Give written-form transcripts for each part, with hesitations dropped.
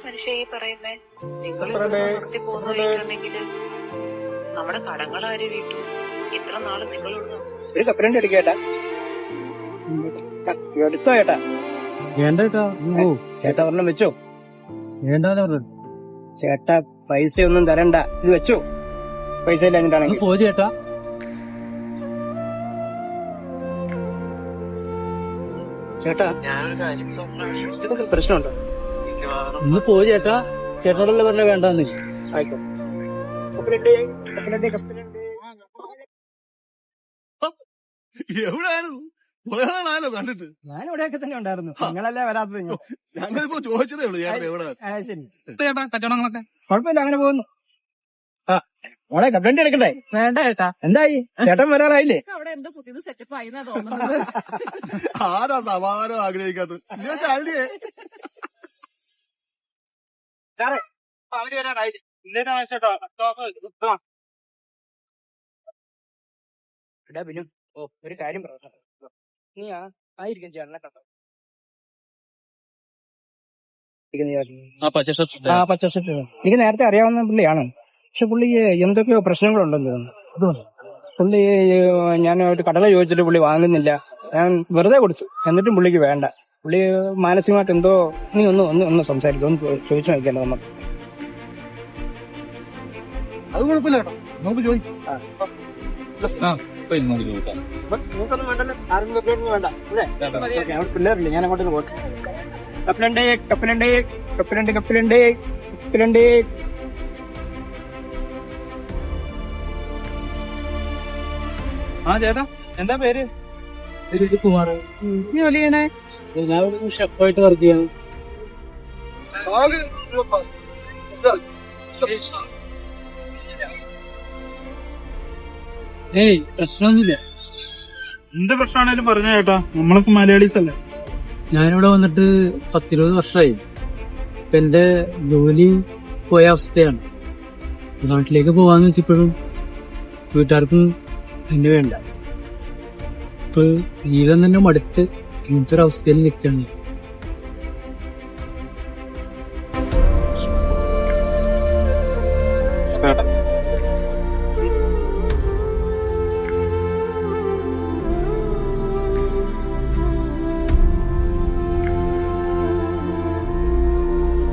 മനുഷ്യ ഈ പറയുന്നേ നിങ്ങൾ നിർത്തി പോകുന്ന വീട്ടിലുണ്ടെങ്കില് നമ്മുടെ കടങ്ങൾ ആര് വീട്ടു? ഇത്ര നാള് നിങ്ങളോട് ഒരു കപ്പലണ്ടി അടിക്കേട്ടാ എടുത്തോ ചേട്ടാ. വേണ്ടേട്ടാ. ചേട്ടാ ഒരെണ്ണം വെച്ചോ. വേണ്ടാന്ന് പറഞ്ഞു. ചേട്ടാ പൈസ ഒന്നും തരണ്ട, ഇത് വെച്ചോ. പൈസ ഇല്ലാഞ്ഞിട്ടാണെങ്കിൽ പോ ചേട്ടാ. ചേട്ടാ ഇതൊക്കെ പ്രശ്നമുണ്ടോ? ഇന്ന് പോ ചേട്ടാ. ചേട്ടനോടല്ലേ പറഞ്ഞ വേണ്ടാന്ന്. ആയിക്കോ. എവിടെയായിരുന്നു? കുറെ നാളായാലോ കണ്ടിട്ട്. ഞാൻ ഇവിടെയൊക്കെ തന്നെ ഉണ്ടായിരുന്നു, നിങ്ങളല്ലേ വരാത്തത്. ഞങ്ങളിപ്പോ ചോദിച്ചതേ ഉള്ളൂ ചേട്ടൻ എവിടെ. ശരി ചേട്ടാ കച്ചവടങ്ങളൊക്കെ കുഴപ്പമില്ല, അങ്ങനെ പോകുന്നു. ആ മോളെ കപ്പലണ്ടി എടുക്കണ്ടേ? വേണ്ട ചേട്ടാ. എന്തായി, ചേട്ടൻ വരാറായില്ലേ? അവിടെ എന്തോ പുതിയത് സെറ്റപ്പ് ആയിന്നാ തോന്നുന്നത്. ആരാ സമാധാനം ആഗ്രഹിക്കാത്തത്? ചാടിയേ അവര് വരാറായില്ലേ? എടാ ബിനു, ഒരു കാര്യം പറഞ്ഞു. നീ ആയിരിക്കും ചേട്ടനെ കണ്ടോ? പച്ചഷർട്ട് എനിക്ക് നേരത്തെ അറിയാവുന്ന പുള്ളിയാണ്. പക്ഷെ പുള്ളി എന്തൊക്കെയോ പ്രശ്നങ്ങളുണ്ടെന്ന് തോന്നുന്നു. പുള്ളി ഞാൻ ഒരു കടല ചോദിച്ചിട്ട് പുള്ളി വാങ്ങുന്നില്ല. ഞാൻ വെറുതെ കൊടുത്തു, എന്നിട്ടും പുള്ളിക്ക് വേണ്ട. പുള്ളി മാനസികമായിട്ട് എന്തോ. നീ ഒന്ന് സംസാരിക്കും, ഒന്ന് ചോദിച്ചു നോക്കിയല്ലോ നമുക്ക്. അത് കുഴപ്പമില്ല ചേട്ടാ, നമുക്ക് ചോദിക്കാം. നിങ്ങൾക്കൊന്നും വേണ്ടല്ലോ, ആരും വേണ്ട അല്ലേ? പിള്ളേരില്ലേ, ഞാൻ അങ്ങോട്ടൊന്ന് പോട്ടെ. കപ്പലണ്ടി കപ്പലണ്ടി കപ്പലണ്ടി കപ്പലണ്ടി കപ്പലണ്ടി. ആ ചേട്ടാ, എന്താ പേര്? കുമാർ. ജോലി ചെയ്യണേ? ഞാൻ ഷെഫായിട്ട് വർക്ക് ചെയ്യണം. ഏയ് പ്രശ്നമൊന്നുമില്ല. എന്ത് പ്രശ്നമാണേലും പറഞ്ഞ ചേട്ടാ, നമ്മളൊക്കെ മലയാളീസ് അല്ലേ. ഞാനിവിടെ വന്നിട്ട് 10-20 വർഷമായി. ഇപ്പൊ എന്റെ ജോലി പോയ അവസ്ഥയാണ്. നാട്ടിലേക്ക് പോവാന്ന് വെച്ചപ്പോഴും വീട്ടുകാർക്കും എന്നെ വേണ്ട. ഇപ്പൊ ജീവിതം തന്നെ മടുത്ത് ഇങ്ങനത്തെ ഒരു അവസ്ഥയിൽ നിൽക്കണം.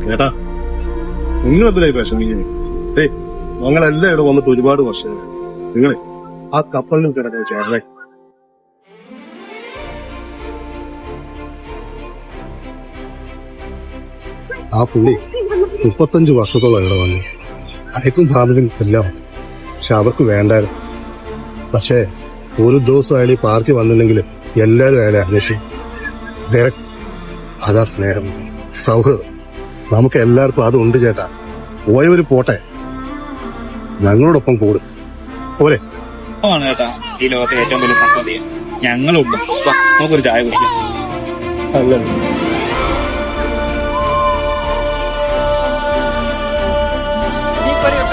ചേട്ടാ നിങ്ങളെന്തിനായി വിഷമിക്കുന്നത്? ഞങ്ങളെല്ലാം ഇവിടെ വന്നിട്ട് ഒരുപാട് വർഷമായി. നിങ്ങളെ ആ കപ്പലിനും കിടക്കുക ചേട്ടനെ. ആ പുള്ളി 35 വർഷത്തോളം ഇവിടെ വന്നു. അയക്കും ഫാമിലിയും എല്ലാം. പക്ഷെ അവർക്ക് വേണ്ടായിരുന്നു. പക്ഷേ ഒരു ദിവസം അയാൾ ഈ പാർക്കിൽ വന്നില്ലെങ്കിൽ എല്ലാരും അയാളെ അന്വേഷിക്കും. അതാ സ്നേഹം, സൗഹൃദം. നമുക്ക് എല്ലാവർക്കും അതുണ്ട് ചേട്ടാ. പോയവര് പോട്ടെ, ഞങ്ങളോടൊപ്പം കൂടും പോരെ. ചേട്ടാ ഈ ലോകത്തെ ഏറ്റവും വലിയ സമ്പത്തിയാണ്. ഞങ്ങളുണ്ട്. നമുക്കൊരു ചായ കുടിക്കാം. ഈ പറയും